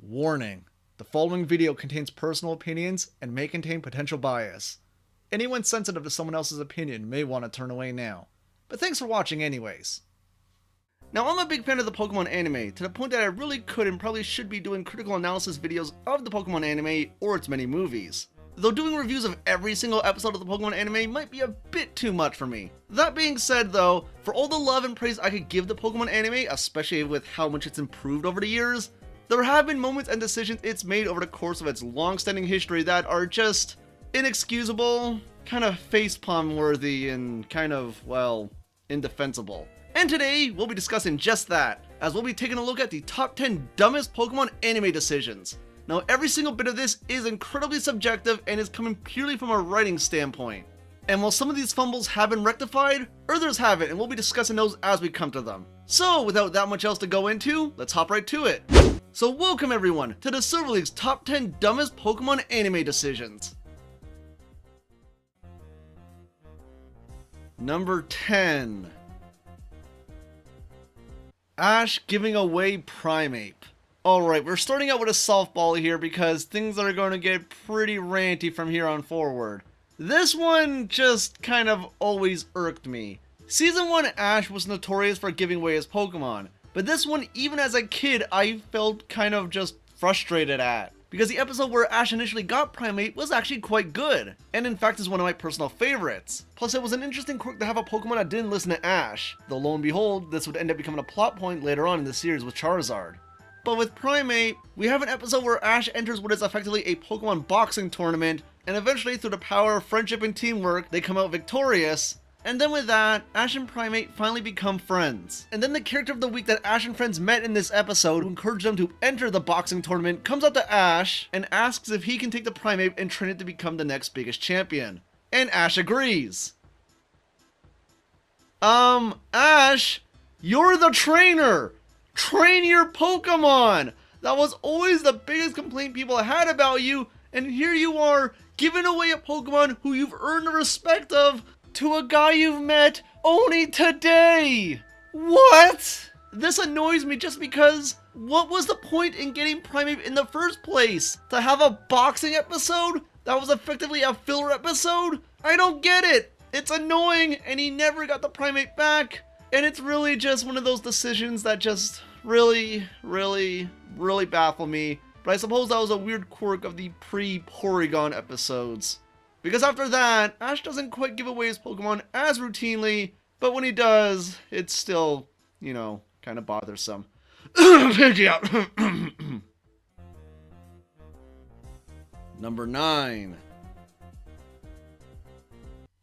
Warning: the following video contains personal opinions and may contain potential bias. Anyone sensitive to someone else's opinion may want to turn away now. But thanks for watching anyways. Now, I'm a big fan of the Pokemon anime, to the point that I really could and probably should be doing critical analysis videos of the Pokemon anime or its many movies. Though doing reviews of every single episode of the Pokemon anime might be a bit too much for me. That being said though, for all the love and praise I could give the Pokemon anime, especially with how much it's improved over the years, there have been moments and decisions it's made over the course of its long-standing history that are just inexcusable, kind of facepalm worthy, and kind of, well, indefensible. And today, we'll be discussing just that, as we'll be taking a look at the top 10 dumbest Pokemon anime decisions. Now, every single bit of this is incredibly subjective and is coming purely from a writing standpoint. And while some of these fumbles have been rectified, others haven't, and we'll be discussing those as we come to them. So, without that much else to go into, let's hop right to it. So welcome everyone to the Silver League's top 10 dumbest Pokemon anime decisions. Number 10. Ash giving away Primeape. Alright, we're starting out with a softball here because things are going to get pretty ranty from here on forward. This one just kind of always irked me. Season 1 Ash was notorious for giving away his Pokemon, but this one, even as a kid, I felt kind of just frustrated at. Because the episode where Ash initially got Primeape was actually quite good, and in fact is one of my personal favorites. Plus it was an interesting quirk to have a Pokemon that didn't listen to Ash, though lo and behold, this would end up becoming a plot point later on in the series with Charizard. But with Primeape, we have an episode where Ash enters what is effectively a Pokemon boxing tournament, and eventually through the power of friendship and teamwork, they come out victorious. And then with that, Ash and Primeape finally become friends. And then the character of the week that Ash and friends met in this episode, who encouraged them to enter the boxing tournament, comes up to Ash and asks if he can take the Primeape and train it to become the next biggest champion. And Ash agrees. Ash, you're the trainer! Train your Pokemon! That was always the biggest complaint people had about you, and here you are, giving away a Pokemon who you've earned the respect of to a guy you've met only today! What? This annoys me just because what was the point in getting Primeape in the first place? To have a boxing episode that was effectively a filler episode? I don't get it! It's annoying, and he never got the Primeape back, and it's really just one of those decisions that just really baffle me. But I suppose that was a weird quirk of the pre-Porygon episodes. Because after that, Ash doesn't quite give away his Pokemon as routinely, but when he does, it's still, you know, kind of bothersome. Number 9.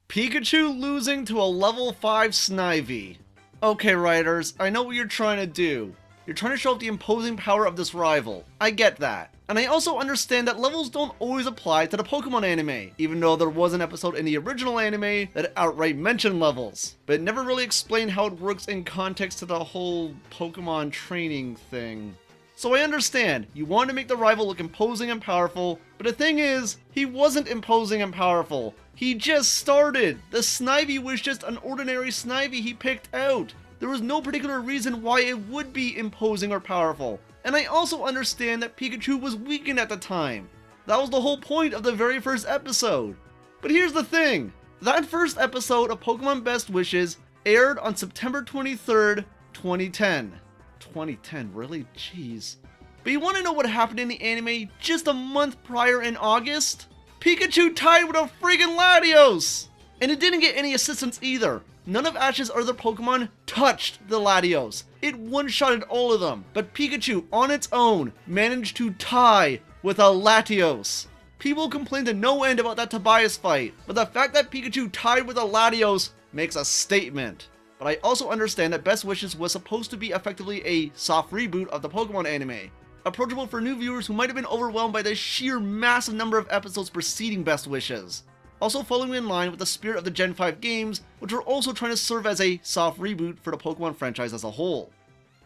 Pikachu losing to a level 5 Snivy. Okay, writers, I know what you're trying to do. You're trying to show off the imposing power of this rival. I get that. And I also understand that levels don't always apply to the Pokemon anime, even though there was an episode in the original anime that outright mentioned levels, but it never really explained how it works in context to the whole Pokemon training thing. So I understand, you want to make the rival look imposing and powerful, but the thing is, he wasn't imposing and powerful. He just started. The Snivy was just an ordinary Snivy he picked out. There was no particular reason why it would be imposing or powerful. And I also understand that Pikachu was weakened at the time. That was the whole point of the very first episode. But here's the thing. That first episode of Pokemon Best Wishes aired on September 23rd, 2010. 2010, really? Jeez. But you want to know what happened in the anime just a month prior in August? Pikachu tied with a freaking Latios! And it didn't get any assistance either. None of Ash's other Pokemon touched the Latios. It one-shotted all of them, but Pikachu on its own managed to tie with a Latios. People complained to no end about that Tobias fight, but the fact that Pikachu tied with a Latios makes a statement. But I also understand that Best Wishes was supposed to be effectively a soft reboot of the Pokemon anime, approachable for new viewers who might have been overwhelmed by the sheer massive number of episodes preceding Best Wishes. Also following in line with the spirit of the Gen 5 games, which were also trying to serve as a soft reboot for the Pokemon franchise as a whole.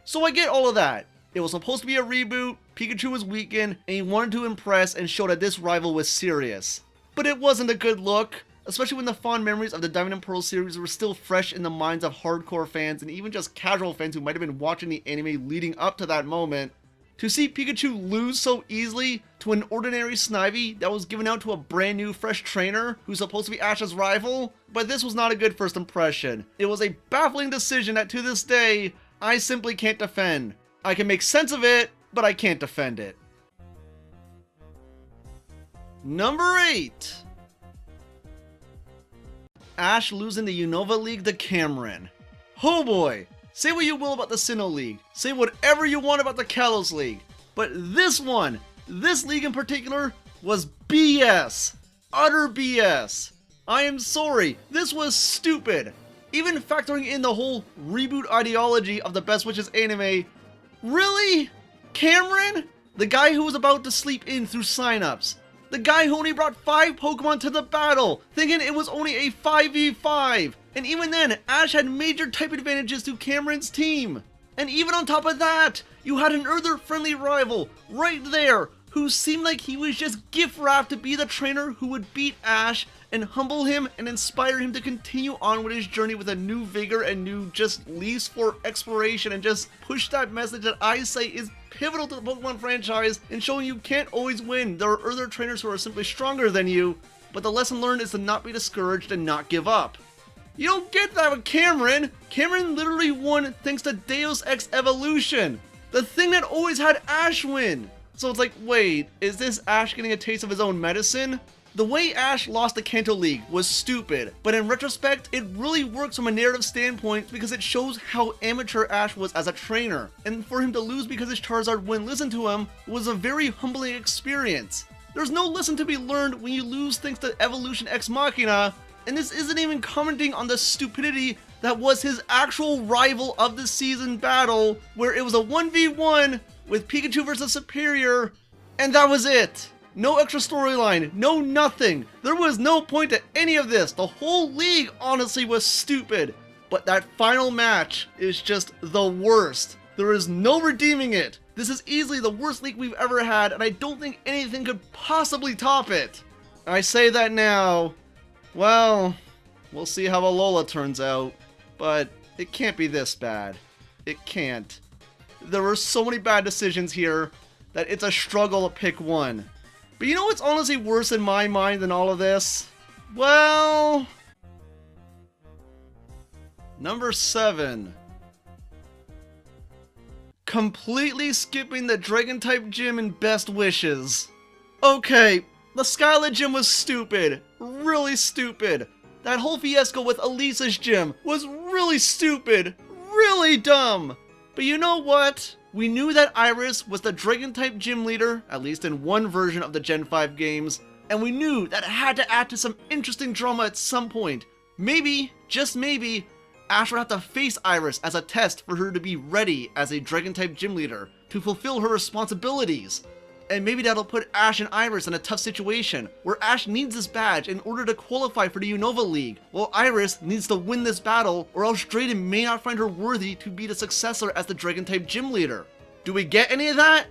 So I get all of that. It was supposed to be a reboot, Pikachu was weakened, and he wanted to impress and show that this rival was serious. But it wasn't a good look, especially when the fond memories of the Diamond and Pearl series were still fresh in the minds of hardcore fans and even just casual fans who might have been watching the anime leading up to that moment. To see Pikachu lose so easily to an ordinary Snivy that was given out to a brand new fresh trainer who's supposed to be Ash's rival, but this was not a good first impression. It was a baffling decision that to this day, I simply can't defend. I can make sense of it, but I can't defend it. Number 8. Ash losing the Unova League to Cameron. Oh boy. Say what you will about the Sinnoh League, say whatever you want about the Kalos League, but this league in particular, was BS. Utter BS. I am sorry, this was stupid. Even factoring in the whole reboot ideology of the Best Wishes anime, really? Cameron? The guy who was about to sleep in through signups. The guy who only brought 5 Pokemon to the battle, thinking it was only a 5v5. And even then, Ash had major type advantages to Cameron's team. And even on top of that, you had an Earther-friendly rival right there who seemed like he was just gift wrapped to be the trainer who would beat Ash and humble him and inspire him to continue on with his journey with a new vigor and new just leaps for exploration and just push that message that I say is pivotal to the Pokemon franchise and showing you can't always win. There are other trainers who are simply stronger than you, but the lesson learned is to not be discouraged and not give up. You don't get that with Cameron. Cameron literally won thanks to Deus Ex Evolution, the thing that always had Ash win. So it's like, wait, is this Ash getting a taste of his own medicine? The way Ash lost the Kanto League was stupid, but in retrospect, it really works from a narrative standpoint because it shows how amateur Ash was as a trainer. And for him to lose because his Charizard wouldn't listen to him was a very humbling experience. There's no lesson to be learned when you lose thanks to Evolution Ex Machina, and this isn't even commenting on the stupidity that was his actual rival of the season battle, where it was a 1v1 with Pikachu versus Superior, and that was it. No extra storyline, no nothing. There was no point to any of this. The whole league honestly was stupid. But that final match is just the worst. There is no redeeming it. This is easily the worst league we've ever had, and I don't think anything could possibly top it. I say that now. Well, we'll see how Alola turns out. But it can't be this bad. It can't. There were so many bad decisions here that it's a struggle to pick one. But you know what's honestly worse in my mind than all of this? Well, number 7. Completely skipping the Dragon-type gym in Best Wishes. Okay, the Skyla gym was stupid. Really stupid. That whole fiasco with Elisa's gym was really stupid. Really dumb. But you know what? We knew that Iris was the Dragon-type gym leader, at least in one version of the Gen 5 games, and we knew that it had to add to some interesting drama at some point. Maybe, just maybe, Ash would have to face Iris as a test for her to be ready as a Dragon-type gym leader, to fulfill her responsibilities. And maybe that'll put Ash and Iris in a tough situation, where Ash needs this badge in order to qualify for the Unova League, while Iris needs to win this battle, or else Drayden may not find her worthy to be the successor as the Dragon-type gym leader. Do we get any of that?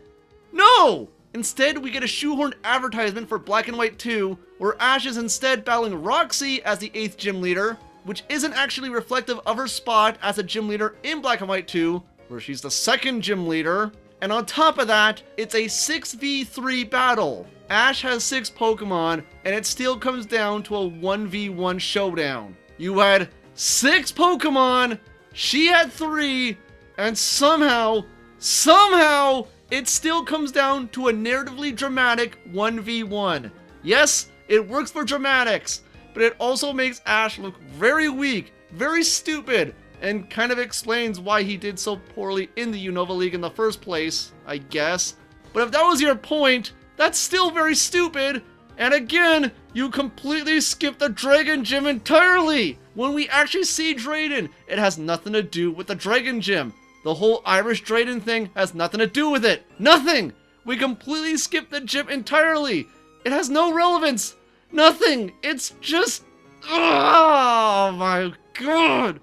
No! Instead, we get a shoehorned advertisement for Black and White 2, where Ash is instead battling Roxy as the 8th gym leader, which isn't actually reflective of her spot as a gym leader in Black and White 2, where she's the 2nd gym leader. And on top of that, it's a 6v3 battle. Ash has 6 Pokemon, and it still comes down to a 1v1 showdown. You had 6 Pokemon, she had 3, and somehow, it still comes down to a narratively dramatic 1v1. Yes, it works for dramatics, but it also makes Ash look very weak, very stupid, and kind of explains why he did so poorly in the Unova League in the first place, I guess. But if that was your point, that's still very stupid, and again, you completely skipped the Dragon Gym entirely! When we actually see Drayden, it has nothing to do with the Dragon Gym. The whole Irish Drayden thing has nothing to do with it. Nothing! We completely skipped the gym entirely! It has no relevance! Nothing! It's just... oh my god!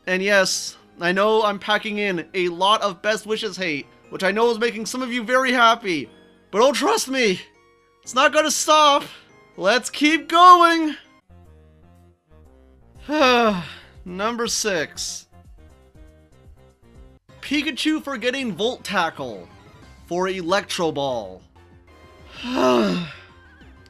And yes, I know I'm packing in a lot of Best Wishes hate, which I know is making some of you very happy. But oh, trust me, it's not gonna stop. Let's keep going. Number 6. Pikachu forgetting Volt Tackle. for Electro Ball.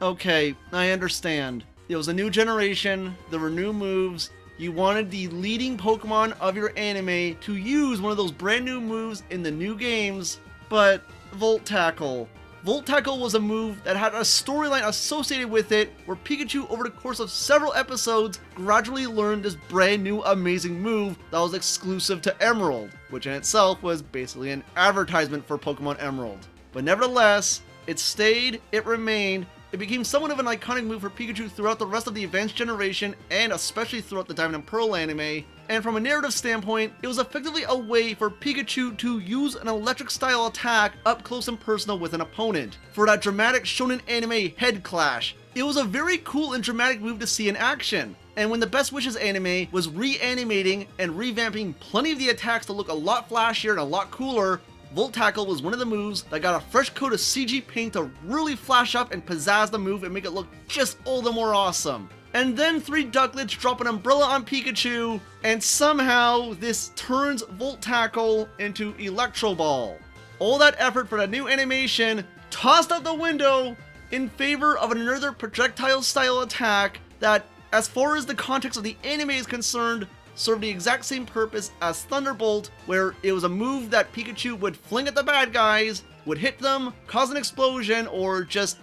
Okay, I understand. It was a new generation, there were new moves, you wanted the leading Pokemon of your anime to use one of those brand new moves in the new games, but Volt Tackle. Volt Tackle was a move that had a storyline associated with it where Pikachu over the course of several episodes gradually learned this brand new amazing move that was exclusive to Emerald, which in itself was basically an advertisement for Pokemon Emerald. But nevertheless, it stayed, it remained, it became somewhat of an iconic move for Pikachu throughout the rest of the Advanced generation and especially throughout the Diamond and Pearl anime, and from a narrative standpoint, it was effectively a way for Pikachu to use an electric style attack up close and personal with an opponent, for that dramatic shonen anime head clash. It was a very cool and dramatic move to see in action. And when the Best Wishes anime was reanimating and revamping plenty of the attacks to look a lot flashier and a lot cooler, Volt Tackle was one of the moves that got a fresh coat of CG paint to really flash up and pizzazz the move and make it look just all the more awesome. And then 3 Ducklets drop an umbrella on Pikachu, and somehow this turns Volt Tackle into Electro Ball. All that effort for that new animation tossed out the window in favor of another projectile style attack that, as far as the context of the anime is concerned, served the exact same purpose as Thunderbolt, where it was a move that Pikachu would fling at the bad guys, would hit them, cause an explosion, or just,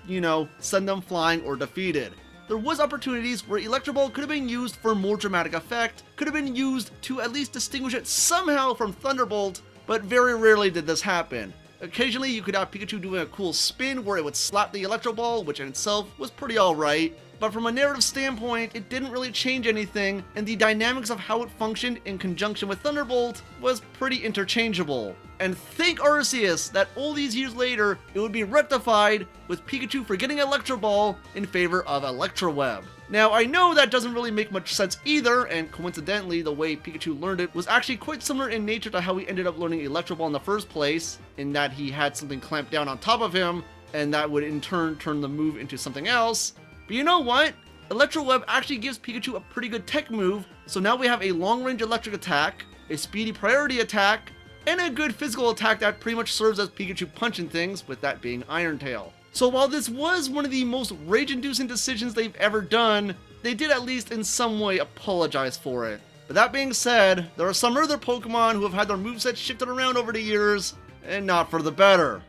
send them flying or defeated. There was opportunities where Electro Ball could have been used for more dramatic effect, could have been used to at least distinguish it somehow from Thunderbolt, but very rarely did this happen. Occasionally you could have Pikachu doing a cool spin where it would slap the Electro Ball, which in itself was pretty alright. But from a narrative standpoint, it didn't really change anything, and the dynamics of how it functioned in conjunction with Thunderbolt was pretty interchangeable. And thank Arceus that all these years later, it would be rectified with Pikachu forgetting Electro Ball in favor of Electro Web. Now, I know that doesn't really make much sense either, and coincidentally, the way Pikachu learned it was actually quite similar in nature to how he ended up learning Electro Ball in the first place, in that he had something clamped down on top of him, and that would in turn turn the move into something else. But you know what? Electro Web actually gives Pikachu a pretty good tech move, so now we have a long-range electric attack, a speedy priority attack, and a good physical attack that pretty much serves as Pikachu punching things, with that being Iron Tail. So while this was one of the most rage-inducing decisions they've ever done, they did at least in some way apologize for it. But that being said, there are some other Pokemon who have had their movesets shifted around over the years, and not for the better.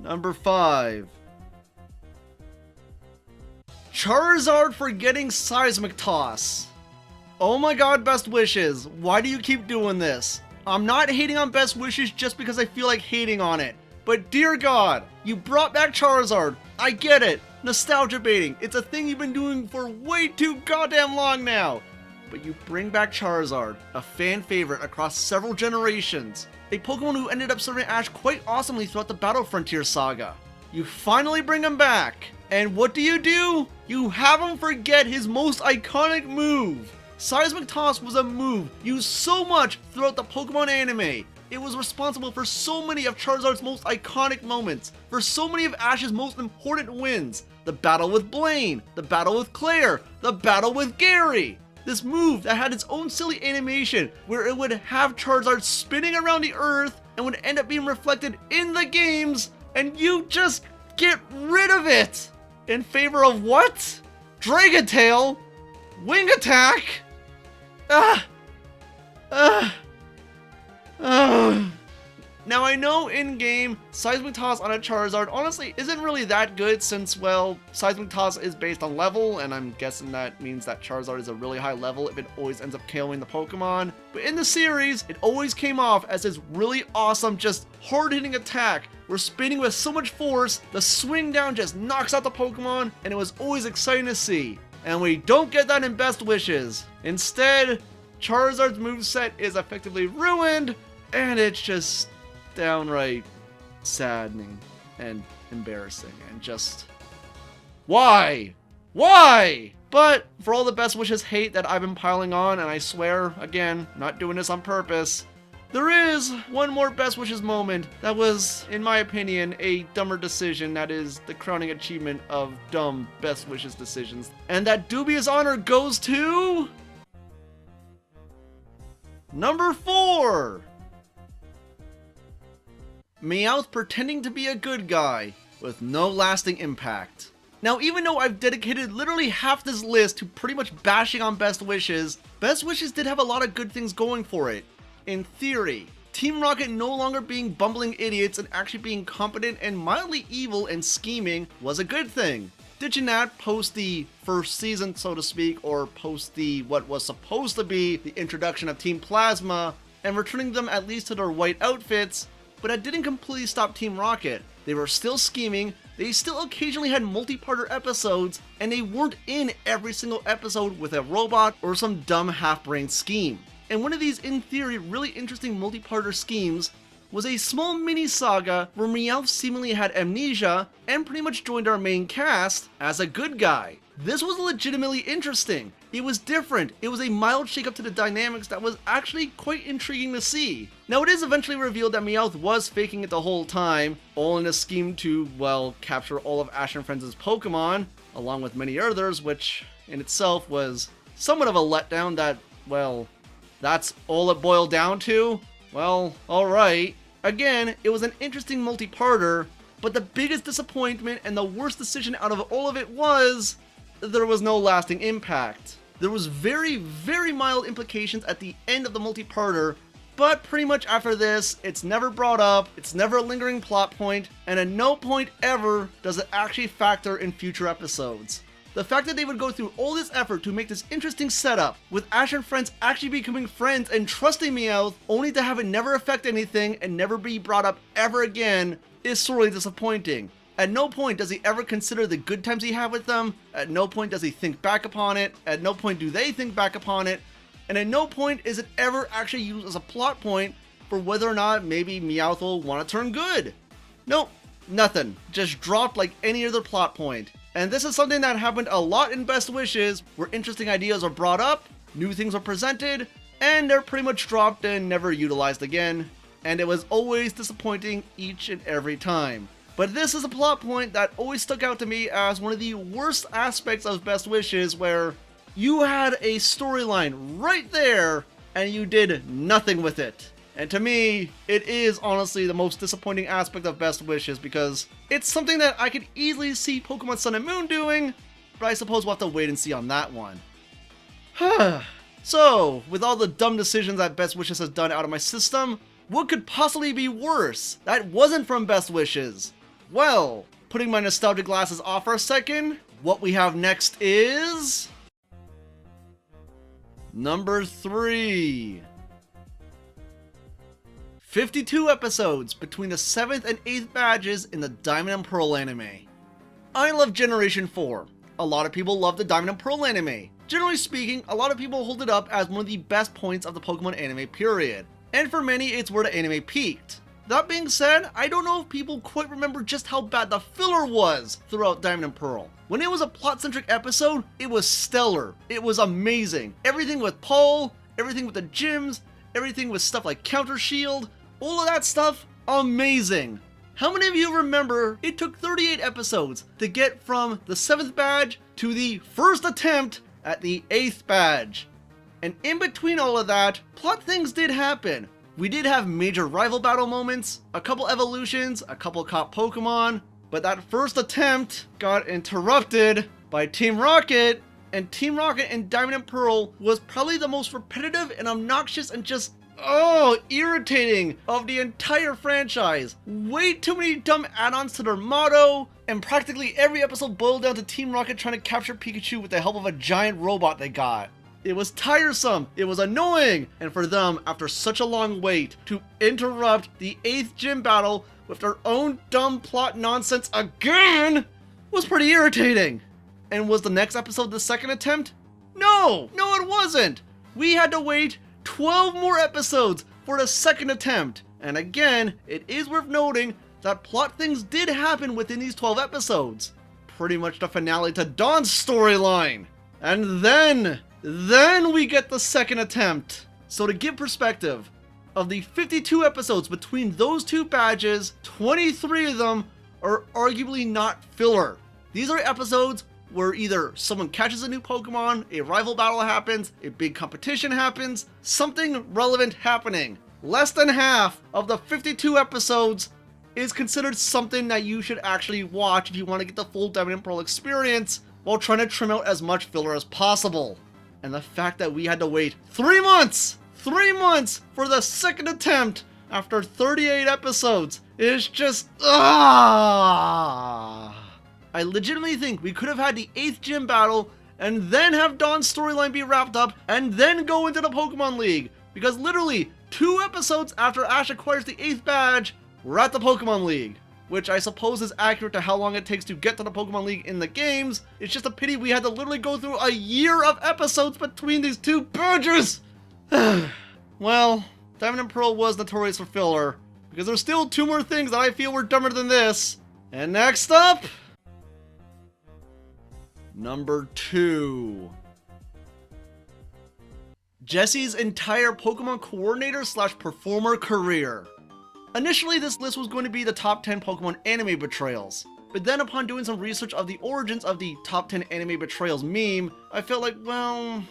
Number 5. Charizard for getting Seismic Toss. Oh my god, Best Wishes, why do you keep doing this? I'm not hating on Best Wishes just because I feel like hating on it. But dear god, you brought back Charizard. I get it. Nostalgia baiting. It's a thing you've been doing for way too goddamn long now. But you bring back Charizard, a fan favorite across several generations. A Pokemon who ended up serving Ash quite awesomely throughout the Battle Frontier saga. You finally bring him back. And what do? You have him forget his most iconic move. Seismic Toss was a move used so much throughout the Pokemon anime. It was responsible for so many of Charizard's most iconic moments, for so many of Ash's most important wins. The battle with Blaine, the battle with Claire, the battle with Gary. This move that had its own silly animation where it would have Charizard spinning around the earth and would end up being reflected in the games, and you just get rid of it! In favor of what? Dragon Tail? Wing Attack? Now I know in-game, Seismic Toss on a Charizard honestly isn't really that good since, well, Seismic Toss is based on level, and I'm guessing that means that Charizard is a really high level if it always ends up KOing the Pokemon. But in the series, it always came off as this really awesome, just hard-hitting attack. We're spinning with so much force, the swing down just knocks out the Pokemon, and it was always exciting to see. And we don't get that in Best Wishes. Instead, Charizard's moveset is effectively ruined, and it's just downright saddening and embarrassing and just... Why? Why? But for all the Best Wishes hate that I've been piling on, and I swear, again, not doing this on purpose, there is one more Best Wishes moment that was, in my opinion, a dumber decision that is the crowning achievement of dumb Best Wishes decisions. And that dubious honor goes to... Number 4! Meowth pretending to be a good guy with no lasting impact. Now, even though I've dedicated literally half this list to pretty much bashing on Best Wishes did have a lot of good things going for it. In theory, Team Rocket no longer being bumbling idiots and actually being competent and mildly evil and scheming was a good thing. Ditching that post the first season, so to speak, or post the what was supposed to be the introduction of Team Plasma, and returning them at least to their white outfits, but that didn't completely stop Team Rocket. They were still scheming, they still occasionally had multi-parter episodes, and they weren't in every single episode with a robot or some dumb half-brained scheme. And one of these, in theory, really interesting multi-parter schemes was a small mini-saga where Meowth seemingly had amnesia and pretty much joined our main cast as a good guy. This was legitimately interesting. It was different. It was a mild shake-up to the dynamics that was actually quite intriguing to see. Now, it is eventually revealed that Meowth was faking it the whole time, all in a scheme to, well, capture all of Ash and Friends' Pokemon, along with many others, which in itself was somewhat of a letdown that, well, that's all it boiled down to? Well, alright. Again, it was an interesting multi-parter, but the biggest disappointment and the worst decision out of all of it was there was no lasting impact. There was very, very mild implications at the end of the multi-parter, but pretty much after this, it's never brought up, it's never a lingering plot point, and at no point ever does it actually factor in future episodes. The fact that they would go through all this effort to make this interesting setup, with Ash and Friends actually becoming friends and trusting Meowth, only to have it never affect anything and never be brought up ever again, is sorely disappointing. At no point does he ever consider the good times he had with them, at no point does he think back upon it, at no point do they think back upon it, and at no point is it ever actually used as a plot point for whether or not maybe Meowth will want to turn good. Nope, nothing. Just dropped like any other plot point. And this is something that happened a lot in Best Wishes, where interesting ideas are brought up, new things are presented, and they're pretty much dropped and never utilized again. And it was always disappointing each and every time. But this is a plot point that always stuck out to me as one of the worst aspects of Best Wishes, where you had a storyline right there, and you did nothing with it. And to me, it is honestly the most disappointing aspect of Best Wishes, because it's something that I could easily see Pokemon Sun and Moon doing, but I suppose we'll have to wait and see on that one. So, with all the dumb decisions that Best Wishes has done out of my system, what could possibly be worse that wasn't from Best Wishes? Well, putting my nostalgia glasses off for a second, what we have next is... Number 3. 52 episodes between the 7th and 8th badges in the Diamond and Pearl anime. I love Generation 4. A lot of people love the Diamond and Pearl anime. Generally speaking, a lot of people hold it up as one of the best points of the Pokemon anime period. And for many, it's where the anime peaked. That being said, I don't know if people quite remember just how bad the filler was throughout Diamond and Pearl. When it was a plot-centric episode, it was stellar. It was amazing. Everything with Paul, everything with the gyms, everything with stuff like Counter Shield, all of that stuff, amazing. How many of you remember it took 38 episodes to get from the 7th badge to the first attempt at the 8th badge? And in between all of that, plot things did happen. We did have major rival battle moments, a couple evolutions, a couple caught Pokemon, but that first attempt got interrupted by Team Rocket, and Team Rocket and Diamond and Pearl was probably the most repetitive and obnoxious and just irritating of the entire franchise. Way too many dumb add-ons to their motto, and practically every episode boiled down to Team Rocket trying to capture Pikachu with the help of a giant robot they got. It was tiresome, it was annoying, and for them, after such a long wait, to interrupt the 8th gym battle with their own dumb plot nonsense again was pretty irritating. And was the next episode the second attempt? No, it wasn't. We had to wait 12 more episodes for the second attempt. And again, it is worth noting that plot things did happen within these 12 episodes. Pretty much the finale to Dawn's storyline. And then we get the second attempt. So to give perspective, of the 52 episodes between those two badges, 23 of them are arguably not filler. These are episodes where either someone catches a new Pokemon, a rival battle happens, a big competition happens, something relevant happening. Less than half of the 52 episodes is considered something that you should actually watch if you want to get the full Diamond and Pearl experience while trying to trim out as much filler as possible. And the fact that we had to wait 3 months! 3 months for the second attempt after 38 episodes is just... I legitimately think we could have had the 8th gym battle and then have Dawn's storyline be wrapped up and then go into the Pokemon League. Because literally 2 episodes after Ash acquires the 8th badge, we're at the Pokemon League. Which I suppose is accurate to how long it takes to get to the Pokemon League in the games. It's just a pity we had to literally go through a year of episodes between these 2 badges. Well, Diamond and Pearl was notorious for filler, because there's still 2 more things that I feel were dumber than this. And next up, number 2. Jessie's entire Pokemon coordinator / performer career. Initially, this list was going to be the top 10 Pokemon anime betrayals, but then upon doing some research of the origins of the top 10 anime betrayals meme, I felt like, well,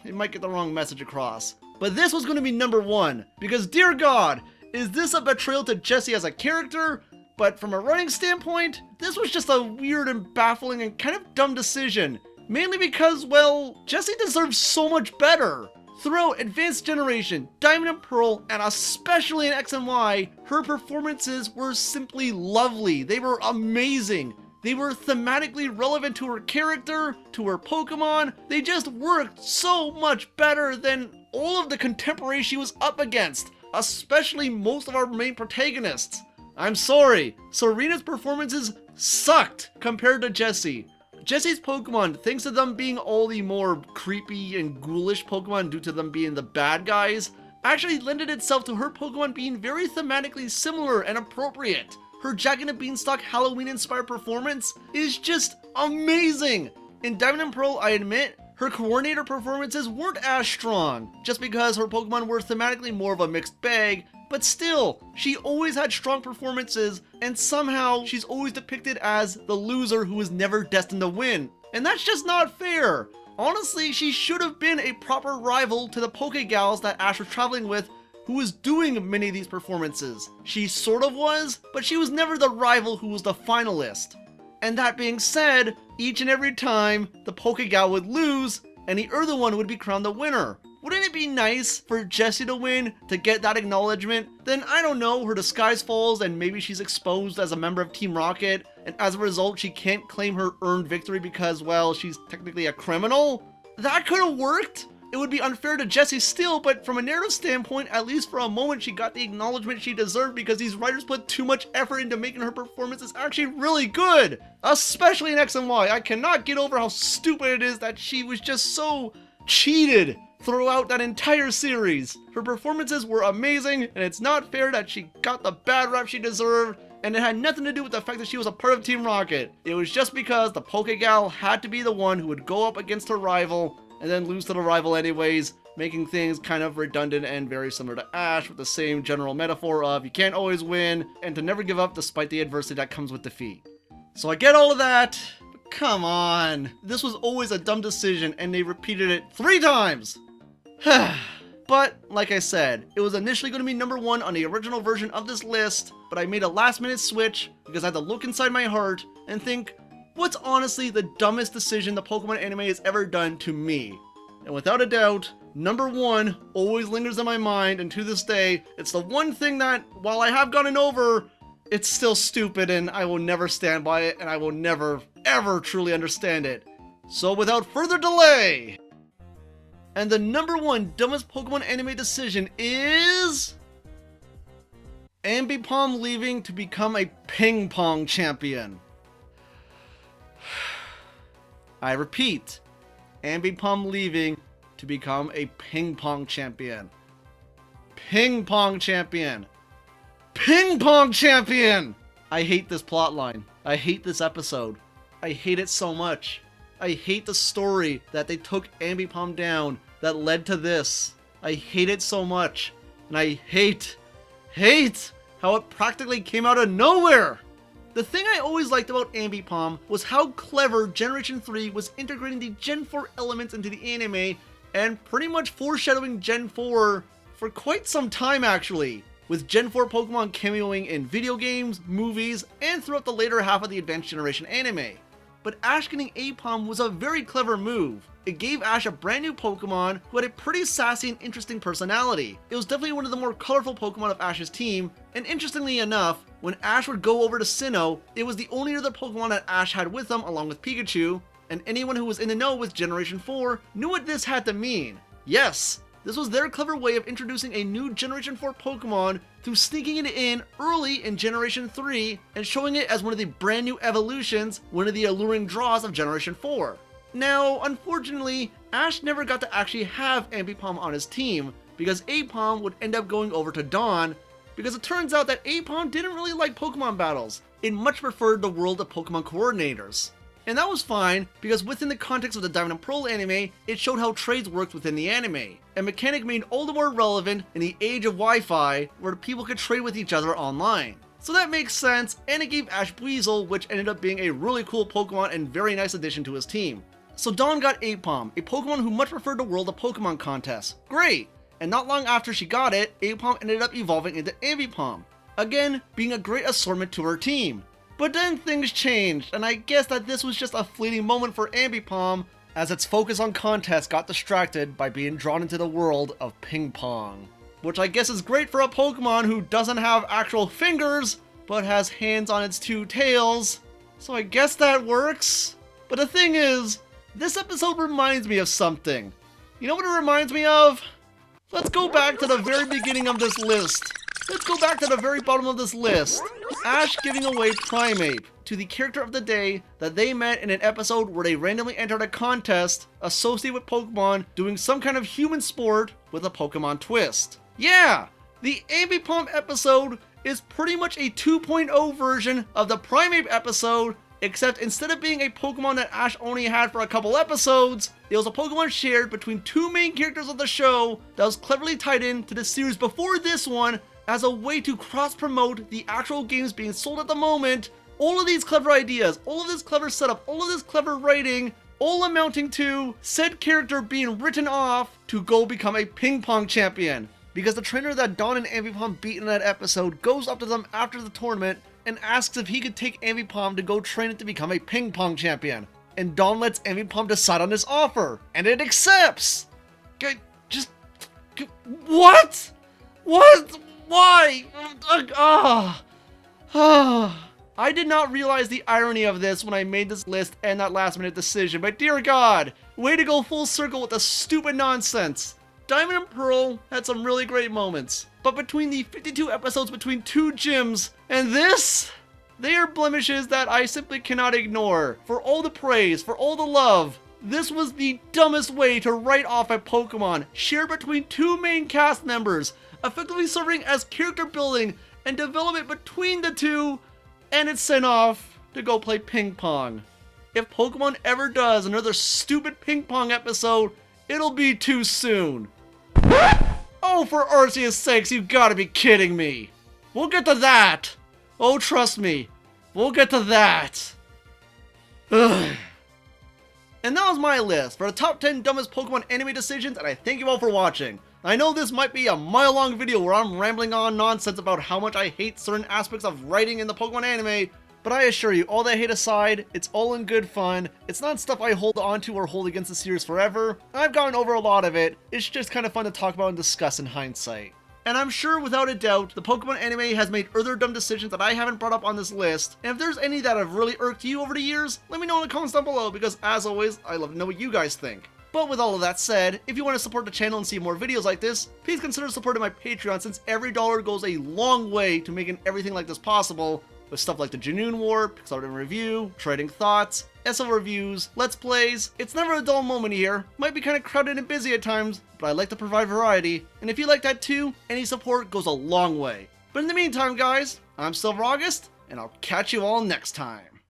it might get the wrong message across. But this was going to be number 1, because dear God, is this a betrayal to Jessie as a character? But from a writing standpoint, this was just a weird and baffling and kind of dumb decision. Mainly because, well, Jessie deserves so much better. Throughout Advanced Generation, Diamond and Pearl, and especially in X and Y, her performances were simply lovely. They were amazing. They were thematically relevant to her character, to her Pokemon. They just worked so much better than all of the contemporaries she was up against, especially most of our main protagonists. I'm sorry, Serena's performances sucked compared to Jessie. Jessie's Pokemon, thanks to them being all the more creepy and ghoulish Pokemon due to them being the bad guys, actually lended itself to her Pokemon being very thematically similar and appropriate. Her Jack and the Beanstalk Halloween-inspired performance is just amazing! In Diamond and Pearl, I admit, her coordinator performances weren't as strong, just because her Pokemon were thematically more of a mixed bag, but still, she always had strong performances, and somehow she's always depicted as the loser who was never destined to win. And that's just not fair. Honestly, she should have been a proper rival to the Pokegals that Ash was traveling with, who was doing many of these performances. She sort of was, but she was never the rival who was the finalist. And that being said, each and every time the Pokegal would lose, and the other one would be crowned the winner. Wouldn't it be nice for Jessie to win, to get that acknowledgement? Then, I don't know, her disguise falls and maybe she's exposed as a member of Team Rocket, and as a result she can't claim her earned victory because, well, she's technically a criminal? That could have worked! It would be unfair to Jessie still, but from a narrative standpoint, at least for a moment she got the acknowledgement she deserved because these writers put too much effort into making her performances actually really good! Especially in X and Y, I cannot get over how stupid it is that she was just so cheated throughout that entire series. Her performances were amazing, and it's not fair that she got the bad rap she deserved, and it had nothing to do with the fact that she was a part of Team Rocket. It was just because the Pokegal had to be the one who would go up against her rival, and then lose to the rival anyways, making things kind of redundant and very similar to Ash, with the same general metaphor of you can't always win, and to never give up despite the adversity that comes with defeat. So I get all of that, but come on. This was always a dumb decision, and they repeated it 3 times! But, like I said, it was initially going to be number 1 on the original version of this list, but I made a last minute switch because I had to look inside my heart and think, what's honestly the dumbest decision the Pokemon anime has ever done to me? And without a doubt, number 1 always lingers in my mind, and to this day, it's the one thing that, while I have gotten over, it's still stupid and I will never stand by it and I will never, ever truly understand it. So without further delay, and the number 1 dumbest Pokemon anime decision is Ambipom leaving to become a ping pong champion. I repeat, Ambipom leaving to become a ping pong champion. Ping pong champion. Ping pong champion! I hate this plotline. I hate this episode. I hate it so much. I hate the story that they took Ambipom down that led to this. I hate it so much. And I hate how it practically came out of nowhere! The thing I always liked about Ambipom was how clever Generation 3 was integrating the Gen 4 elements into the anime and pretty much foreshadowing Gen 4 for quite some time actually, with Gen 4 Pokemon cameoing in video games, movies, and throughout the later half of the Advanced Generation anime. But Ash getting Aipom was a very clever move. It gave Ash a brand new Pokemon who had a pretty sassy and interesting personality. It was definitely one of the more colorful Pokemon of Ash's team, and interestingly enough, when Ash would go over to Sinnoh, it was the only other Pokemon that Ash had with him along with Pikachu, and anyone who was in the know with Generation 4 knew what this had to mean. Yes, this was their clever way of introducing a new Generation 4 Pokemon through sneaking it in early in Generation 3 and showing it as one of the brand new evolutions, one of the alluring draws of Generation 4. Now, unfortunately, Ash never got to actually have Ambipom on his team because Aipom would end up going over to Dawn, because it turns out that Aipom didn't really like Pokemon battles. It much preferred the world of Pokemon coordinators. And that was fine, because within the context of the Diamond and Pearl anime, it showed how trades worked within the anime, a mechanic made all the more relevant in the age of Wi-Fi, where people could trade with each other online. So that makes sense, and it gave Ash Buizel, which ended up being a really cool Pokemon and very nice addition to his team. So Dawn got Aipom, a Pokemon who much preferred the world of Pokemon contests. Great! And not long after she got it, Aipom ended up evolving into Ambipom, again being a great assortment to her team. But then things changed, and I guess that this was just a fleeting moment for Ambipom, as its focus on contests got distracted by being drawn into the world of ping pong. Which I guess is great for a Pokemon who doesn't have actual fingers, but has hands on its two tails. So I guess that works. But the thing is, this episode reminds me of something. You know what it reminds me of? Let's go back to the very beginning of this list. Let's go back to the very bottom of this list. Ash giving away Primeape to the character of the day that they met in an episode where they randomly entered a contest associated with Pokemon doing some kind of human sport with a Pokemon twist. Yeah, the Ambipom episode is pretty much a 2.0 version of the Primeape episode, except instead of being a Pokemon that Ash only had for a couple episodes, it was a Pokemon shared between two main characters of the show that was cleverly tied in to the series before this one as a way to cross-promote the actual games being sold at the moment. All of these clever ideas, all of this clever setup, all of this clever writing, all amounting to said character being written off to go become a ping pong champion. Because the trainer that Dawn and Ambipom beat in that episode goes up to them after the tournament and asks if he could take Ambipom to go train it to become a ping pong champion. And Dawn lets Ambipom decide on this offer, and it accepts! What? What? Why? I did not realize the irony of this when I made this list and that last minute decision, but dear God, way to go full circle with the stupid nonsense. Diamond and Pearl had some really great moments, but between the 52 episodes between two gyms and this, they are blemishes that I simply cannot ignore. For all the praise, for all the love, this was the dumbest way to write off a Pokemon shared between two main cast members, effectively serving as character building and development between the two, and it's sent off to go play ping pong. If Pokemon ever does another stupid ping pong episode, it'll be too soon. Oh, for Arceus' sakes, you gotta be kidding me. We'll get to that. Oh, trust me, we'll get to that. Ugh. And that was my list for the top 10 dumbest Pokemon anime decisions, and I thank you all for watching. I know this might be a mile-long video where I'm rambling on nonsense about how much I hate certain aspects of writing in the Pokemon anime, but I assure you, all that hate aside, it's all in good fun. It's not stuff I hold onto or hold against the series forever. I've gotten over a lot of it. It's just kind of fun to talk about and discuss in hindsight. And I'm sure without a doubt, the Pokemon anime has made other dumb decisions that I haven't brought up on this list. And if there's any that have really irked you over the years, let me know in the comments down below, because as always, I love to know what you guys think. But with all of that said, if you want to support the channel and see more videos like this, please consider supporting my Patreon, since every dollar goes a long way to making everything like this possible, with stuff like the Janoon War, Pixar in Review, Trading Thoughts, SL Reviews, Let's Plays. It's never a dull moment here. Might be kind of crowded and busy at times, but I like to provide variety, and if you like that too, any support goes a long way. But in the meantime guys, I'm Silver August, and I'll catch you all next time.